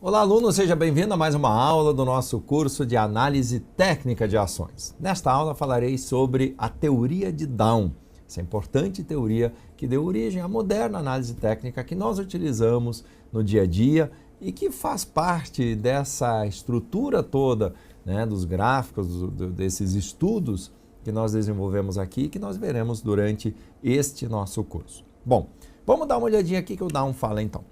Olá, aluno, seja bem-vindo a mais uma aula do nosso curso de Análise Técnica de Ações. Nesta aula falarei sobre a teoria de Down, essa importante teoria que deu origem à moderna análise técnica que nós utilizamos no dia a dia e que faz parte dessa estrutura toda, né, dos gráficos, desses estudos que nós desenvolvemos aqui e que nós veremos durante este nosso curso. Bom, vamos dar uma olhadinha aqui que o Down fala então.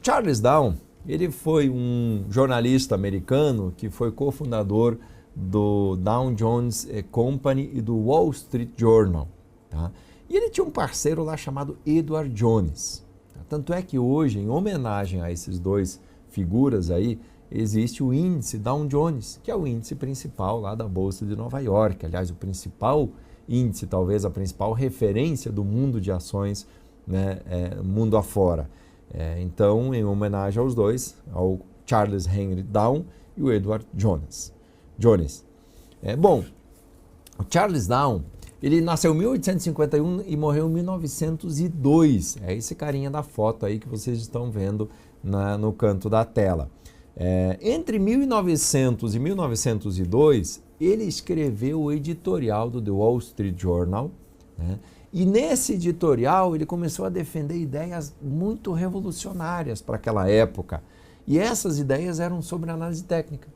Charles Down, ele foi um jornalista americano que foi cofundador do Dow Jones Company e do Wall Street Journal. Tá? E ele tinha um parceiro lá chamado Edward Jones. Tá? Tanto é que hoje, em homenagem a esses dois figuras aí, existe o índice Dow Jones, que é o índice principal lá da Bolsa de Nova York. Aliás, o principal índice, talvez a principal referência do mundo de ações, né, mundo afora. Então, em homenagem aos dois, ao Charles Henry Down e o Edward Jones. Bom, o Charles Down, ele nasceu em 1851 e morreu em 1902. É esse carinha da foto aí que vocês estão vendo no canto da tela. Entre 1900 e 1902, ele escreveu o editorial do The Wall Street Journal, né? E nesse editorial ele começou a defender ideias muito revolucionárias para aquela época. E essas ideias eram sobre análise técnica.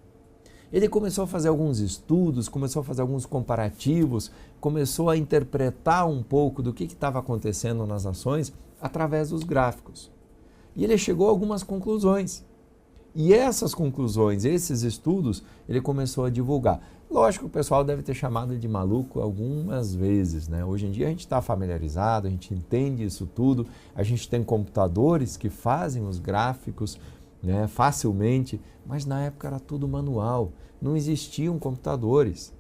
Ele começou a fazer alguns estudos, começou a fazer alguns comparativos, começou a interpretar um pouco do que estava acontecendo nas ações através dos gráficos. E ele chegou a algumas conclusões. E essas conclusões, esses estudos, ele começou a divulgar. Lógico que o pessoal deve ter chamado de maluco algumas vezes, né? Hoje em dia a gente está familiarizado, a gente entende isso tudo, a gente tem computadores que fazem os gráficos, né, facilmente, mas na época era tudo manual, não existiam computadores.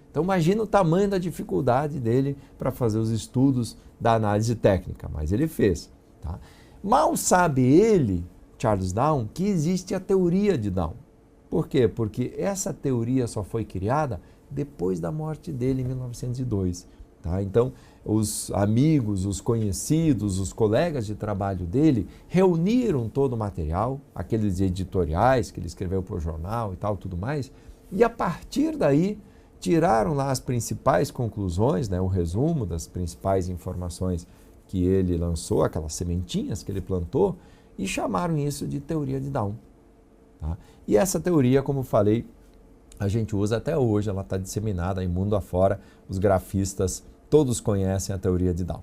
Então imagina o tamanho da dificuldade dele para fazer os estudos da análise técnica, mas ele fez. Tá? Mal sabe ele, Charles Down, que existe a teoria de Down. Por quê? Porque essa teoria só foi criada depois da morte dele em 1902. Tá? Então, os amigos, os conhecidos, os colegas de trabalho dele reuniram todo o material, aqueles editoriais que ele escreveu para o jornal e tal, tudo mais, e a partir daí tiraram lá as principais conclusões, né, o resumo das principais informações que ele lançou, aquelas sementinhas que ele plantou, e chamaram isso de teoria de Down. Tá? E essa teoria, como falei, a gente usa até hoje, ela está disseminada em mundo afora, os grafistas todos conhecem a teoria de Down.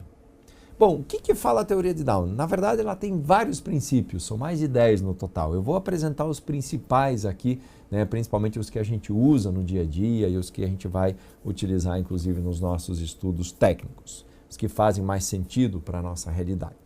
Bom, o que fala a teoria de Down? Na verdade, ela tem vários princípios, são mais de 10 no total. Eu vou apresentar os principais aqui, né, principalmente os que a gente usa no dia a dia e os que a gente vai utilizar, inclusive, nos nossos estudos técnicos, os que fazem mais sentido para a nossa realidade.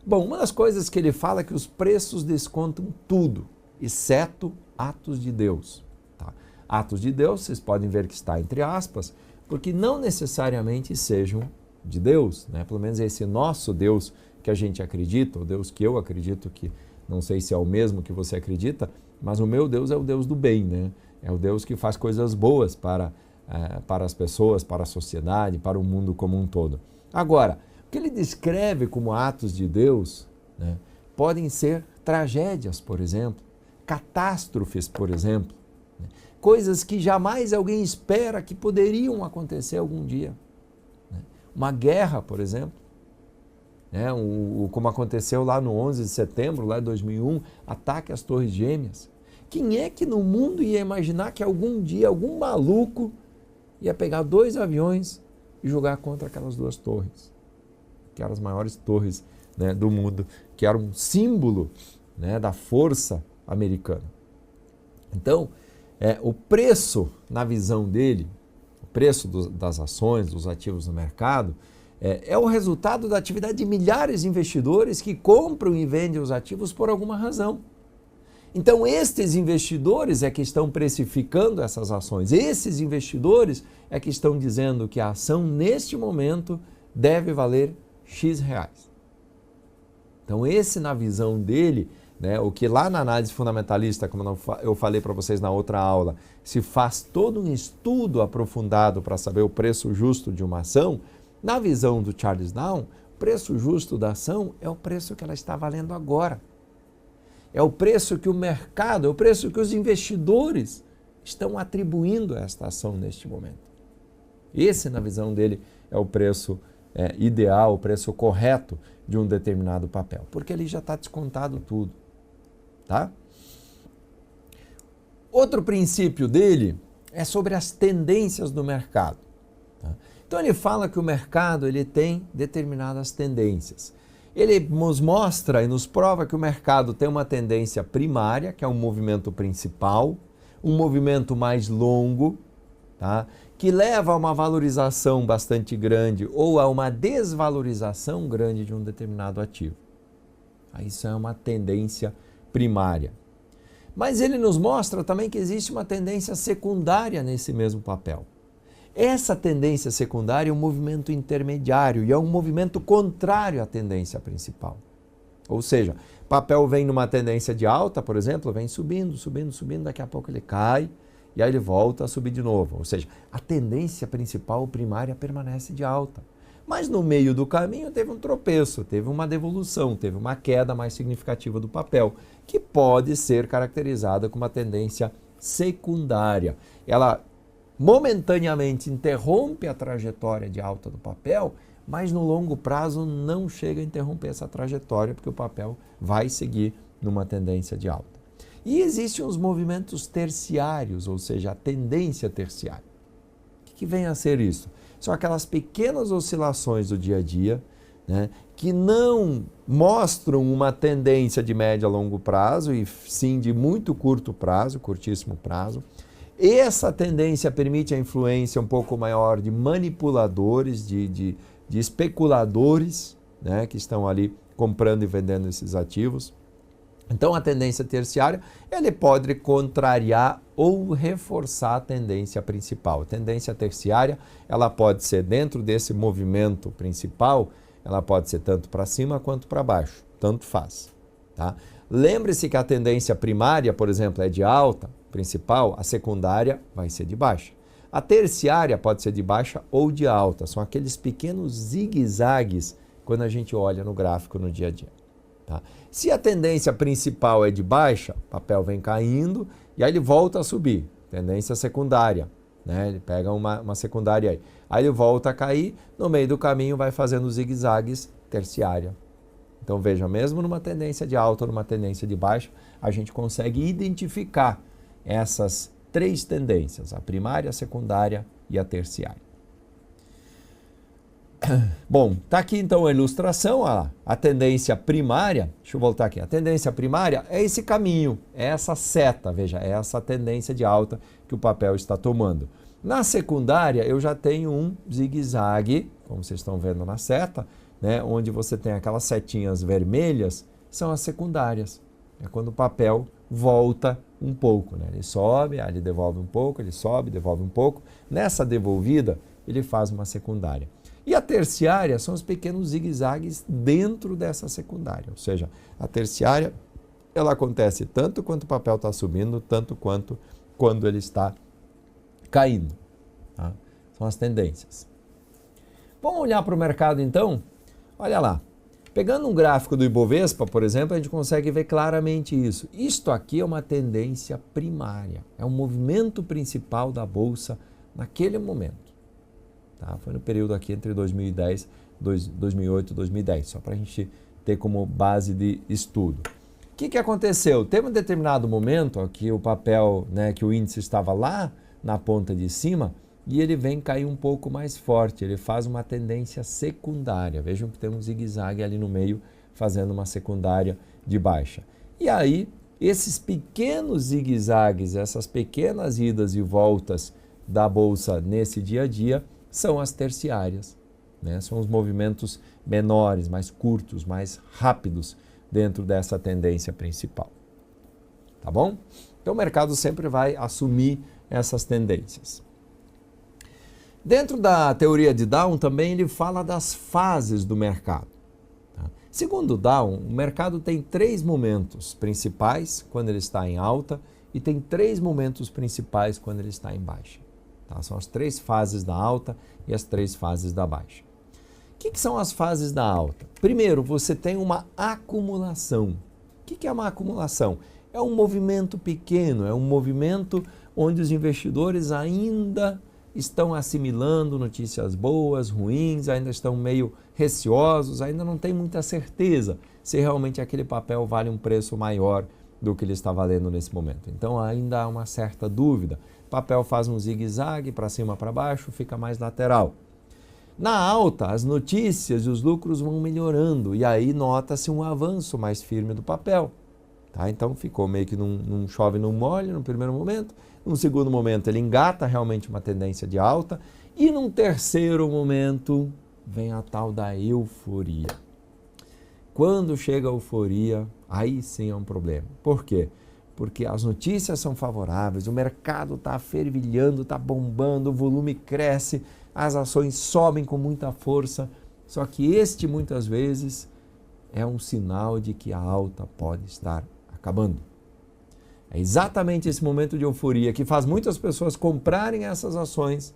Bom, uma das coisas que ele fala é que os preços descontam tudo, exceto atos de Deus. Tá? Atos de Deus, vocês podem ver que está entre aspas, porque não necessariamente sejam de Deus, né? Pelo menos esse nosso Deus que a gente acredita, o Deus que eu acredito, que não sei se é o mesmo que você acredita, mas o meu Deus é o Deus do bem, né? É o Deus que faz coisas boas para as pessoas, para a sociedade, para o mundo como um todo. Agora, o que ele descreve como atos de Deus, né, podem ser tragédias, por exemplo, catástrofes, por exemplo, né, coisas que jamais alguém espera que poderiam acontecer algum dia. Né, uma guerra, por exemplo, né, como aconteceu lá no 11 de setembro, lá de 2001, ataque às Torres Gêmeas. Quem é que no mundo ia imaginar que algum dia algum maluco ia pegar 2 aviões e jogar contra aquelas 2 torres? Que eram as maiores torres, né, do mundo, que eram um símbolo, né, da força americana. Então, o preço, na visão dele, o preço das ações, dos ativos no mercado, é o resultado da atividade de milhares de investidores que compram e vendem os ativos por alguma razão. Então, estes investidores é que estão precificando essas ações. Esses investidores é que estão dizendo que a ação, neste momento, deve valer X reais. Então, esse, na visão dele, né, o que lá na análise fundamentalista, como eu falei para vocês na outra aula, se faz todo um estudo aprofundado para saber o preço justo de uma ação, na visão do Charles Down, o preço justo da ação é o preço que ela está valendo agora. é o preço que o mercado, é o preço que os investidores estão atribuindo a esta ação neste momento. Esse, na visão dele, é o preço ideal, o preço correto de um determinado papel, porque ali já está descontado tudo. Tá? Outro princípio dele é sobre as tendências do mercado. Tá? Então ele fala que o mercado ele tem determinadas tendências. Ele nos mostra e nos prova que o mercado tem uma tendência primária, que é um movimento principal, um movimento mais longo, tá? Que leva a uma valorização bastante grande ou a uma desvalorização grande de um determinado ativo. Isso é uma tendência primária. Mas ele nos mostra também que existe uma tendência secundária nesse mesmo papel. Essa tendência secundária é um movimento intermediário e é um movimento contrário à tendência principal. Ou seja, papel vem numa tendência de alta, por exemplo, vem subindo, subindo, subindo, daqui a pouco ele cai e aí ele volta a subir de novo. Ou seja, a tendência principal, primária, permanece de alta. Mas no meio do caminho teve um tropeço, teve uma devolução, teve uma queda mais significativa do papel, que pode ser caracterizada como uma tendência secundária. Ela momentaneamente interrompe a trajetória de alta do papel, mas no longo prazo não chega a interromper essa trajetória, porque o papel vai seguir numa tendência de alta. E existem os movimentos terciários, ou seja, a tendência terciária. O que vem a ser isso? São aquelas pequenas oscilações do dia a dia, né, que não mostram uma tendência de médio a longo prazo, e sim de muito curto prazo, curtíssimo prazo. Essa tendência permite a influência um pouco maior de manipuladores, de especuladores, né, que estão ali comprando e vendendo esses ativos. Então, a tendência terciária, ele pode contrariar ou reforçar a tendência principal. A tendência terciária, ela pode ser dentro desse movimento principal, ela pode ser tanto para cima quanto para baixo, tanto faz. Tá? Lembre-se que a tendência primária, por exemplo, é de alta, principal, a secundária vai ser de baixa. A terciária pode ser de baixa ou de alta, são aqueles pequenos zigue-zagues quando a gente olha no gráfico no dia a dia. Tá? Se a tendência principal é de baixa, o papel vem caindo e aí ele volta a subir. Tendência secundária, né? Ele pega uma secundária aí. Aí ele volta a cair, no meio do caminho vai fazendo zigue-zagues terciária. Então veja, mesmo numa tendência de alta ou numa tendência de baixa, a gente consegue identificar essas três tendências, a primária, a secundária e a terciária. Bom, está aqui então a ilustração, a tendência primária, deixa eu voltar aqui, a tendência primária é esse caminho, é essa seta, veja, é essa tendência de alta que o papel está tomando. Na secundária eu já tenho um zigue-zague, como vocês estão vendo na seta, né, onde você tem aquelas setinhas vermelhas, são as secundárias, é quando o papel volta um pouco, né? Ele sobe, aí ele devolve um pouco, ele sobe, devolve um pouco, nessa devolvida ele faz uma secundária. E a terciária são os pequenos zigue-zagues dentro dessa secundária, ou seja, a terciária ela acontece tanto quanto o papel está subindo, tanto quanto quando ele está caindo. Tá? São as tendências. Vamos olhar para o mercado então? Olha lá, pegando um gráfico do Ibovespa, por exemplo, a gente consegue ver claramente isso. Isto aqui é uma tendência primária, é um movimento principal da Bolsa naquele momento. Tá? Foi no período aqui entre 2010, 2008 e 2010, só para a gente ter como base de estudo. O que aconteceu? Teve um determinado momento ó, que o papel, né, que o índice estava lá na ponta de cima e ele vem cair um pouco mais forte, ele faz uma tendência secundária. Vejam que tem um zigue-zague ali no meio fazendo uma secundária de baixa. E aí, esses pequenos zigue-zagues, essas pequenas idas e voltas da Bolsa nesse dia a dia, são as terciárias, né? São os movimentos menores, mais curtos, mais rápidos dentro dessa tendência principal. Tá bom? Então o mercado sempre vai assumir essas tendências. Dentro da teoria de Down também ele fala das fases do mercado. Tá? Segundo Down, o mercado tem 3 momentos principais quando ele está em alta e tem 3 momentos principais quando ele está em baixa. Tá? São as 3 fases da alta e as 3 fases da baixa. O que são as fases da alta? Primeiro, você tem uma acumulação. que é uma acumulação? É um movimento pequeno, é um movimento onde os investidores ainda estão assimilando notícias boas, ruins, ainda estão meio receosos, ainda não tem muita certeza se realmente aquele papel vale um preço maior do que ele está valendo nesse momento. Então ainda há uma certa dúvida. O papel faz um zigue-zague para cima, para baixo, fica mais lateral. Na alta, as notícias e os lucros vão melhorando e aí nota-se um avanço mais firme do papel. Tá? Então ficou meio que num chove, num molha no primeiro momento. Num segundo momento ele engata realmente uma tendência de alta e num terceiro momento vem a tal da euforia. Quando chega a euforia, aí sim é um problema. Por quê? Porque as notícias são favoráveis, o mercado está fervilhando, está bombando, o volume cresce, as ações sobem com muita força, só que este muitas vezes é um sinal de que a alta pode estar acabando. É exatamente esse momento de euforia que faz muitas pessoas comprarem essas ações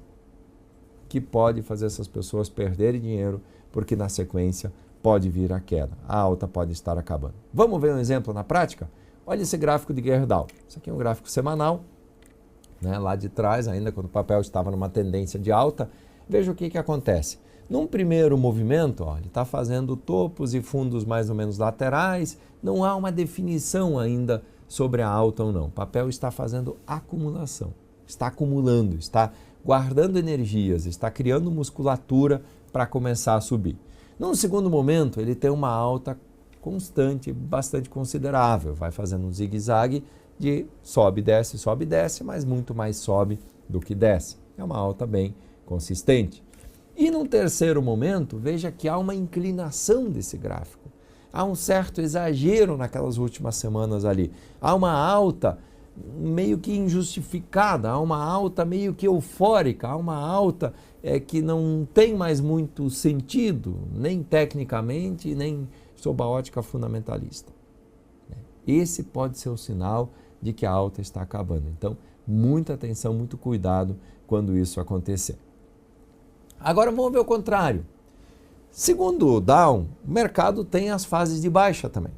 que pode fazer essas pessoas perderem dinheiro, porque na sequência pode vir a queda. A alta pode estar acabando. Vamos ver um exemplo na prática? Olha esse gráfico de Gerdau. Isso aqui é um gráfico semanal, né? Lá de trás, ainda quando o papel estava numa tendência de alta. Veja o que acontece. Num primeiro movimento, ó, ele está fazendo topos e fundos mais ou menos laterais. Não há uma definição ainda sobre a alta ou não. O papel está fazendo acumulação. Está acumulando, está guardando energias, está criando musculatura para começar a subir. Num segundo momento, ele tem uma alta constante, bastante considerável. Vai fazendo um zigue-zague de sobe, desce, mas muito mais sobe do que desce. É uma alta bem consistente. E num terceiro momento, veja que há uma inclinação desse gráfico. Há um certo exagero naquelas últimas semanas ali. Há uma alta meio que injustificada, há uma alta meio que eufórica, há uma alta que não tem mais muito sentido, nem tecnicamente, nem sob a ótica fundamentalista. Esse pode ser o sinal de que a alta está acabando. Então, muita atenção, muito cuidado quando isso acontecer. Agora vamos ver o contrário. Segundo o Dow, o mercado tem as fases de baixa também.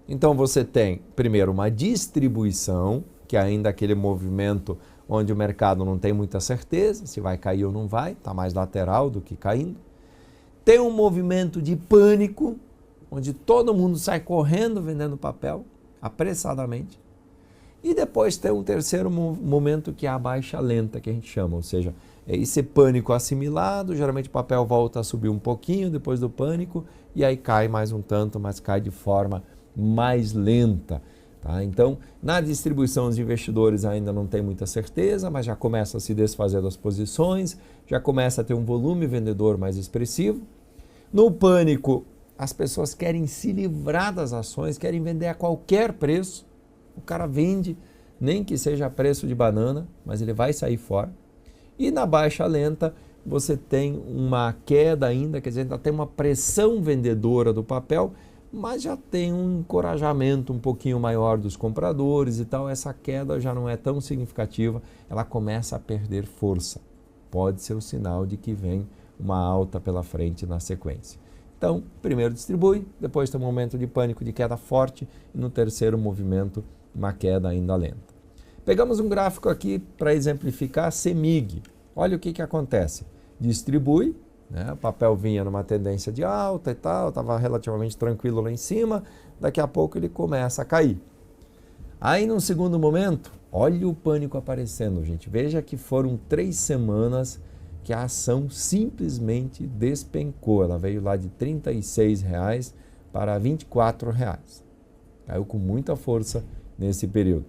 Então você tem, primeiro, uma distribuição, que é ainda aquele movimento onde o mercado não tem muita certeza se vai cair ou não vai, está mais lateral do que caindo. Tem um movimento de pânico, onde todo mundo sai correndo vendendo papel, apressadamente. E depois tem um terceiro momento que é a baixa lenta, que a gente chama, ou seja, é esse pânico assimilado, geralmente o papel volta a subir um pouquinho depois do pânico e aí cai mais um tanto, mas cai de forma mais lenta. Tá? Então, na distribuição, os investidores ainda não têm muita certeza, mas já começa a se desfazer das posições, já começa a ter um volume vendedor mais expressivo. No pânico, as pessoas querem se livrar das ações, querem vender a qualquer preço. O cara vende, nem que seja a preço de banana, mas ele vai sair fora. E na baixa lenta, você tem uma queda ainda, quer dizer, ainda tem uma pressão vendedora do papel, mas já tem um encorajamento um pouquinho maior dos compradores e tal. Essa queda já não é tão significativa, ela começa a perder força. Pode ser o sinal de que vem uma alta pela frente na sequência. Então, primeiro distribui, depois tem um momento de pânico, de queda forte, e no terceiro movimento, uma queda ainda lenta. Pegamos um gráfico aqui para exemplificar a CEMIG. Olha o que acontece. Distribui, né? O papel vinha numa tendência de alta e tal, estava relativamente tranquilo lá em cima, daqui a pouco ele começa a cair. Aí, num segundo momento, olha o pânico aparecendo, gente. Veja que foram 3 semanas que a ação simplesmente despencou. Ela veio lá de R$ 36 para R$ 24. Caiu com muita força nesse período.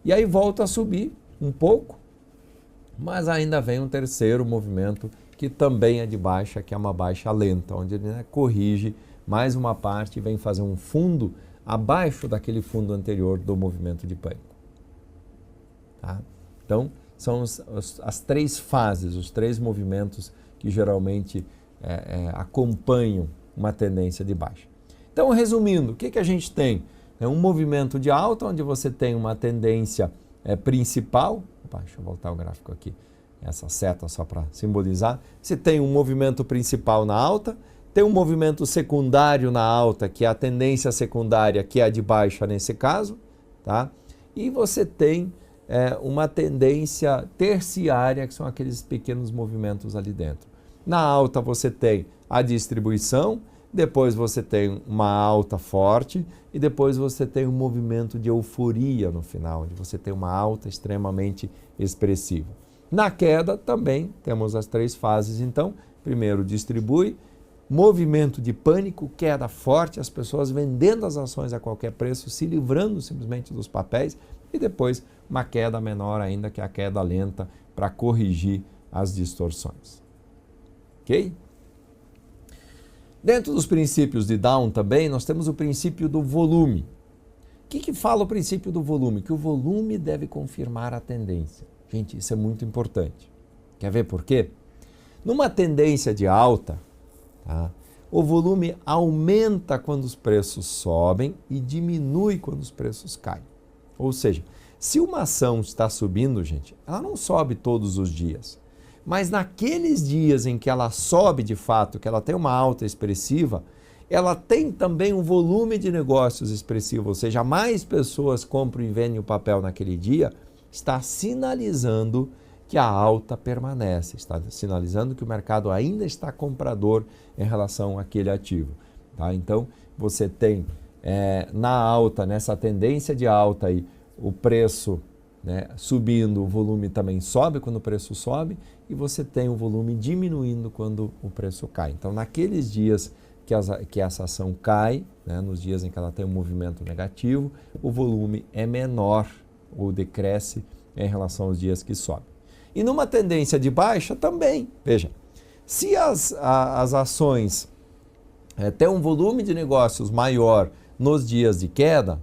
E aí volta a subir um pouco, mas ainda vem um terceiro movimento que também é de baixa, que é uma baixa lenta, onde ele corrige mais uma parte e vem fazer um fundo abaixo daquele fundo anterior do movimento de pânico. Tá? Então, são as 3 fases, os 3 movimentos que geralmente acompanham uma tendência de baixa. Então, resumindo, o que a gente tem? É um movimento de alta, onde você tem uma tendência principal. Opa, deixa eu voltar o gráfico aqui, essa seta só para simbolizar. Você tem um movimento principal na alta, tem um movimento secundário na alta, que é a tendência secundária, que é a de baixa nesse caso, tá? E você tem uma tendência terciária, que são aqueles pequenos movimentos ali dentro. Na alta você tem a distribuição, depois você tem uma alta forte e depois você tem um movimento de euforia no final, onde você tem uma alta extremamente expressiva. Na queda também temos as três fases, então, primeiro distribui, movimento de pânico, queda forte, as pessoas vendendo as ações a qualquer preço, se livrando simplesmente dos papéis, e depois uma queda menor ainda, que é a queda lenta, para corrigir as distorções. Ok? Dentro dos princípios de Down também, nós temos o princípio do volume. O que fala o princípio do volume? Que o volume deve confirmar a tendência. Gente, isso é muito importante. Quer ver por quê? Numa tendência de alta, tá, o volume aumenta quando os preços sobem e diminui quando os preços caem. Ou seja, se uma ação está subindo, gente, ela não sobe todos os dias. Mas naqueles dias em que ela sobe de fato, que ela tem uma alta expressiva, ela tem também um volume de negócios expressivo, ou seja, mais pessoas compram e vendem o papel naquele dia, está sinalizando que a alta permanece, está sinalizando que o mercado ainda está comprador em relação àquele ativo. Tá? Então, você tem na alta, nessa tendência de alta aí, o preço, né, subindo, o volume também sobe quando o preço sobe e você tem o volume diminuindo quando o preço cai. Então, naqueles dias que essa ação cai, né, nos dias em que ela tem um movimento negativo, o volume é menor ou decresce em relação aos dias que sobe. E numa tendência de baixa também, veja, se as ações têm um volume de negócios maior nos dias de queda,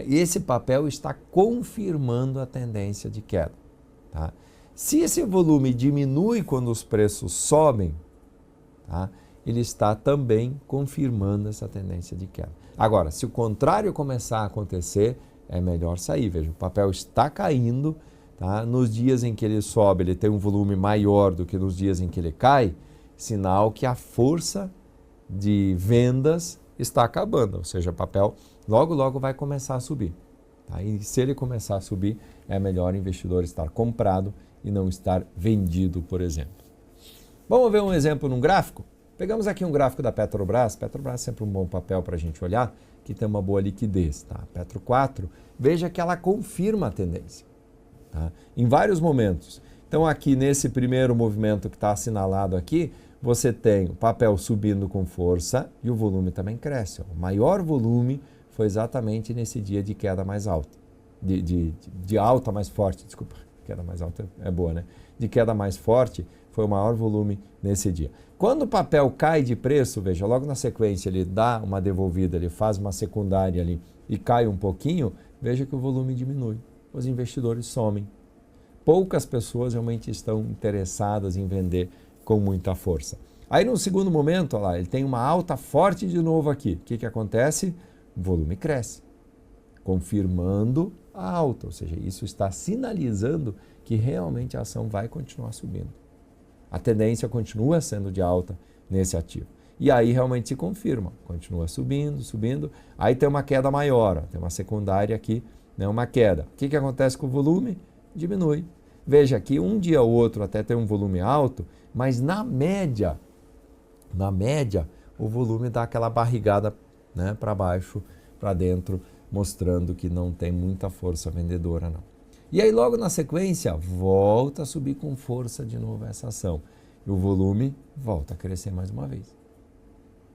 esse papel está confirmando a tendência de queda. Tá? Se esse volume diminui quando os preços sobem, tá, ele está também confirmando essa tendência de queda. Agora, se o contrário começar a acontecer, é melhor sair. Veja, o papel está caindo, tá? Nos dias em que ele sobe, ele tem um volume maior do que nos dias em que ele cai, sinal que a força de vendas está acabando, ou seja, o papel logo vai começar a subir. Tá? E se ele começar a subir, é melhor o investidor estar comprado e não estar vendido, por exemplo. Vamos ver um exemplo num gráfico? Pegamos aqui um gráfico da Petrobras. Petrobras é sempre um bom papel para a gente olhar, que tem uma boa liquidez. Tá? Petro 4, veja que ela confirma a tendência. Tá? Em vários momentos. Então aqui nesse primeiro movimento que está assinalado aqui, você tem o papel subindo com força e o volume também cresce. O maior volume foi exatamente nesse dia de queda mais alta. De alta mais forte, desculpa. Queda mais alta é boa, né? De queda mais forte foi o maior volume nesse dia. Quando o papel cai de preço, veja, logo na sequência ele dá uma devolvida, ele faz uma secundária ali e cai um pouquinho, veja que o volume diminui. Os investidores somem. Poucas pessoas realmente estão interessadas em vender com muita força. Aí no segundo momento, olha lá, ele tem uma alta forte de novo aqui. O que acontece? O volume cresce, confirmando a alta, ou seja, isso está sinalizando que realmente a ação vai continuar subindo. A tendência continua sendo de alta nesse ativo. E aí realmente se confirma, continua subindo, aí tem uma queda maior, tem uma secundária aqui, né, uma queda. O que acontece com o volume? Diminui. Veja que um dia ou outro até tem um volume alto, mas na média, o volume dá aquela barrigada, né, para baixo, para dentro, mostrando que não tem muita força vendedora, não. E aí logo na sequência, volta a subir com força de novo essa ação. E o volume volta a crescer mais uma vez.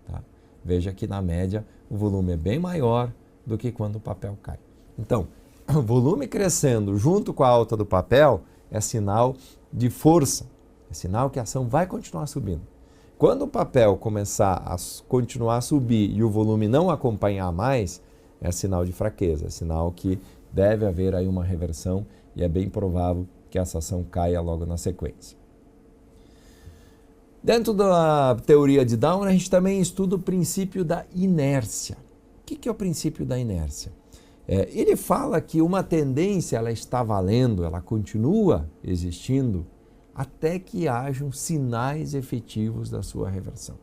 Tá? Veja que na média o volume é bem maior do que quando o papel cai. Então, o volume crescendo junto com a alta do papel é sinal de força, é sinal que a ação vai continuar subindo. Quando o papel começar a continuar a subir e o volume não acompanhar mais, é sinal de fraqueza, é sinal que deve haver aí uma reversão e é bem provável que essa ação caia logo na sequência. Dentro da teoria de Down, a gente também estuda o princípio da inércia. O que é o princípio da inércia? Ele fala que uma tendência ela está valendo, ela continua existindo, até que hajam sinais efetivos da sua reversão.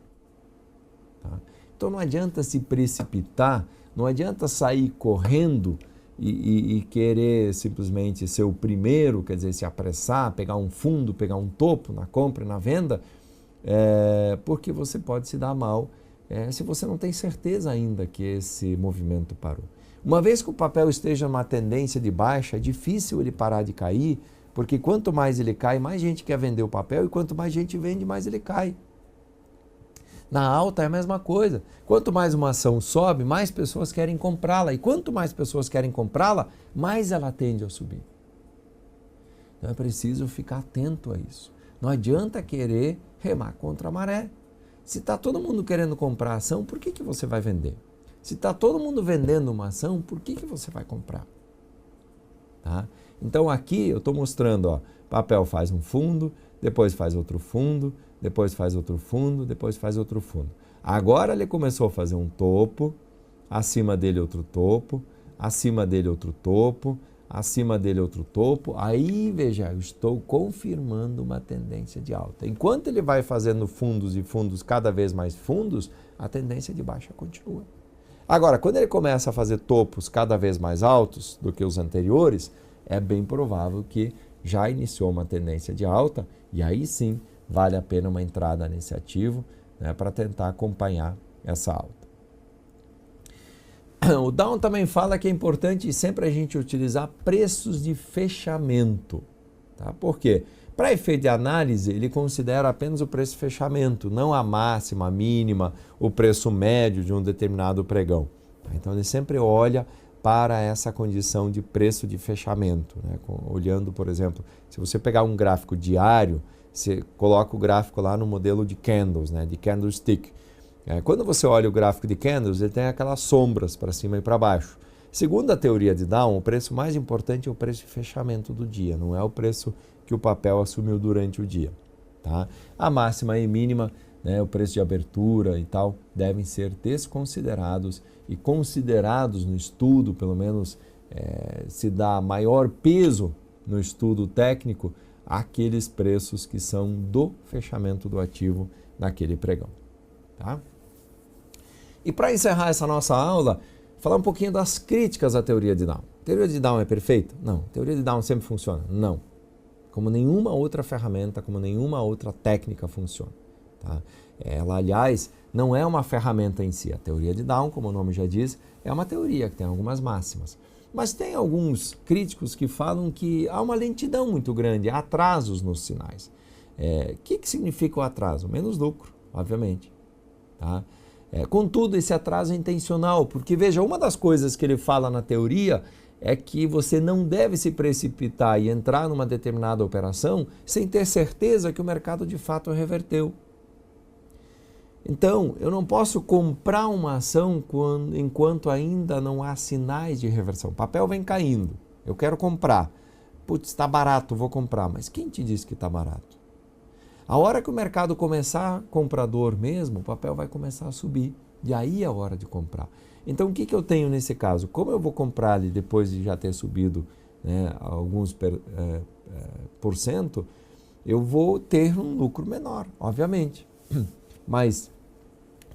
Tá? Então não adianta se precipitar, não adianta sair correndo e querer simplesmente ser o primeiro, quer dizer, se apressar, pegar um fundo, pegar um topo na compra e na venda, porque você pode se dar mal se você não tem certeza ainda que esse movimento parou. Uma vez que o papel esteja numa tendência de baixa, é difícil ele parar de cair, porque quanto mais ele cai, mais gente quer vender o papel, e quanto mais gente vende, mais ele cai. Na alta é a mesma coisa. Quanto mais uma ação sobe, mais pessoas querem comprá-la. E quanto mais pessoas querem comprá-la, mais ela tende a subir. Então é preciso ficar atento a isso. Não adianta querer remar contra a maré. Se está todo mundo querendo comprar a ação, por que você vai vender? Se está todo mundo vendendo uma ação, por que você vai comprar? Tá? Então aqui eu estou mostrando, papel faz um fundo, depois faz outro fundo, depois faz outro fundo, depois faz outro fundo. Agora ele começou a fazer um topo, acima dele outro topo, acima dele outro topo, acima dele outro topo. Aí, veja, eu estou confirmando uma tendência de alta. Enquanto ele vai fazendo fundos e fundos, cada vez mais fundos, a tendência de baixa continua. Agora, quando ele começa a fazer topos cada vez mais altos do que os anteriores, é bem provável que já iniciou uma tendência de alta e aí sim vale a pena uma entrada nesse ativo, né, para tentar acompanhar essa alta. O Down também fala que é importante sempre a gente utilizar preços de fechamento. Tá? Por quê? Para efeito de análise, ele considera apenas o preço de fechamento, não a máxima, a mínima, o preço médio de um determinado pregão. Tá? Então ele sempre olha para essa condição de preço de fechamento. Né? Olhando, por exemplo, se você pegar um gráfico diário, você coloca o gráfico lá no modelo de candles, né? De candlestick. Quando você olha o gráfico de candles, ele tem aquelas sombras para cima e para baixo. Segundo a teoria de Down, o preço mais importante é o preço de fechamento do dia, não é o preço que o papel assumiu durante o dia. Tá? A máxima e mínima, né, o preço de abertura e tal, devem ser desconsiderados e considerados no estudo, pelo menos se dá maior peso no estudo técnico, aqueles preços que são do fechamento do ativo naquele pregão. Tá? E para encerrar essa nossa aula, falar um pouquinho das críticas à teoria de Down. A teoria de Down é perfeita? Não. A teoria de Down sempre funciona? Não. Como nenhuma outra ferramenta, como nenhuma outra técnica funciona. Tá? Ela, aliás, não é uma ferramenta em si. A teoria de Down, como o nome já diz, é uma teoria que tem algumas máximas. Mas tem alguns críticos que falam que há uma lentidão muito grande, há atrasos nos sinais. O que significa o atraso? Menos lucro, obviamente. Tá? Contudo, esse atraso é intencional, porque veja, uma das coisas que ele fala na teoria é que você não deve se precipitar e entrar numa determinada operação sem ter certeza que o mercado de fato reverteu. Então, eu não posso comprar uma ação enquanto ainda não há sinais de reversão. O papel vem caindo, eu quero comprar. Putz, está barato, vou comprar. Mas quem te disse que está barato? A hora que o mercado começar comprador mesmo, o papel vai começar a subir. E aí é a hora de comprar. Então, o que eu tenho nesse caso? Como eu vou comprar ali depois de já ter subido, né, alguns por cento, eu vou ter um lucro menor, obviamente. Mas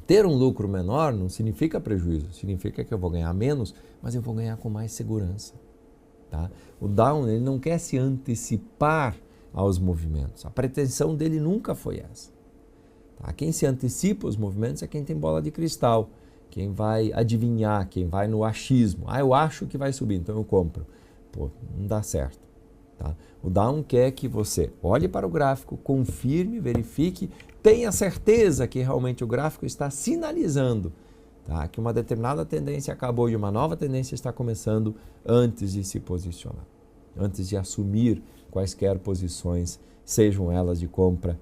ter um lucro menor não significa prejuízo, significa que eu vou ganhar menos, mas eu vou ganhar com mais segurança. Tá? O Down, ele não quer se antecipar aos movimentos. A pretensão dele nunca foi essa. Tá? Quem se antecipa aos movimentos é quem tem bola de cristal, quem vai adivinhar, quem vai no achismo. Eu acho que vai subir, então eu compro. Pô, não dá certo. Tá? O Down quer que você olhe para o gráfico, confirme, verifique, tenha certeza que realmente o gráfico está sinalizando, tá, que uma determinada tendência acabou e uma nova tendência está começando antes de se posicionar, antes de assumir quaisquer posições, sejam elas de compra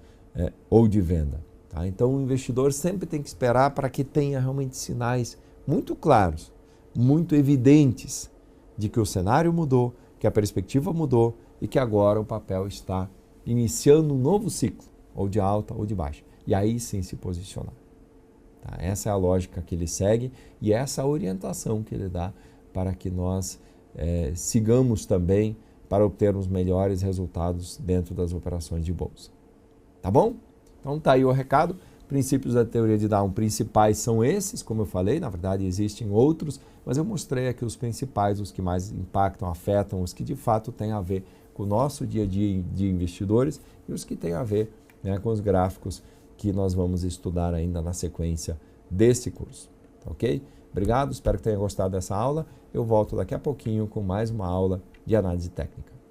ou de venda. Tá? Então o investidor sempre tem que esperar para que tenha realmente sinais muito claros, muito evidentes de que o cenário mudou, que a perspectiva mudou e que agora o papel está iniciando um novo ciclo, ou de alta ou de baixa. E aí sim se posicionar. Tá? Essa é a lógica que ele segue e essa é a orientação que ele dá para que nós sigamos também para obtermos melhores resultados dentro das operações de bolsa. Tá bom? Então tá aí o recado. princípios da teoria de Down principais são esses, como eu falei, na verdade existem outros, mas eu mostrei aqui os principais, os que mais impactam, afetam, os que de fato têm a ver com o nosso dia a dia de investidores e os que têm a ver, né, com os gráficos que nós vamos estudar ainda na sequência desse curso, ok? Obrigado, espero que tenha gostado dessa aula. Eu volto daqui a pouquinho com mais uma aula de análise técnica.